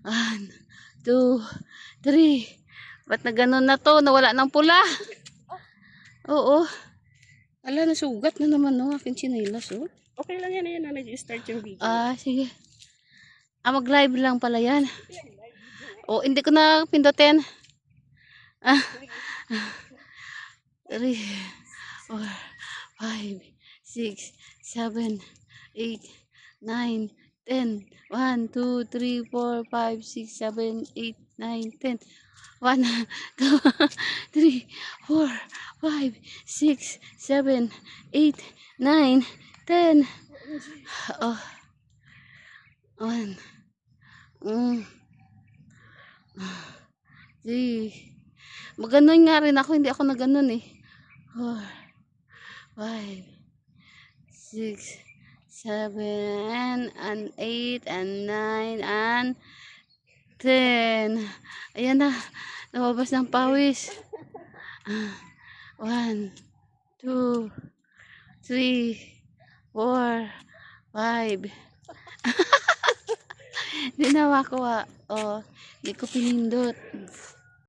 One, two, three. Ba't na ganun na to? Nawala ng pula. Oo. Ala, nasugat na naman no, aking chinelas oh. Okay lang yan, yan na nag-start yung video. Sige. Mag-live lang pala yan. Oh, hindi ko na pindutin. 3, 4, 5, 6, 7, 8, 9, 10. 1, 2, 3, 4, 5, 6, 7, 8, 9, 10. 1, 2, 3, 4, 5, 6, 7, 8, 9, 10. Oh. 1, 3. Maganon nga rin ako, hindi ako na ganon eh. 4, 5, 6, 7, and 8, and 9, and 10. Ayan na, lumabas ng pawis. 1, 2, 3, 4, 5. Hindi na makuha. Oh, hindi ko pinindot.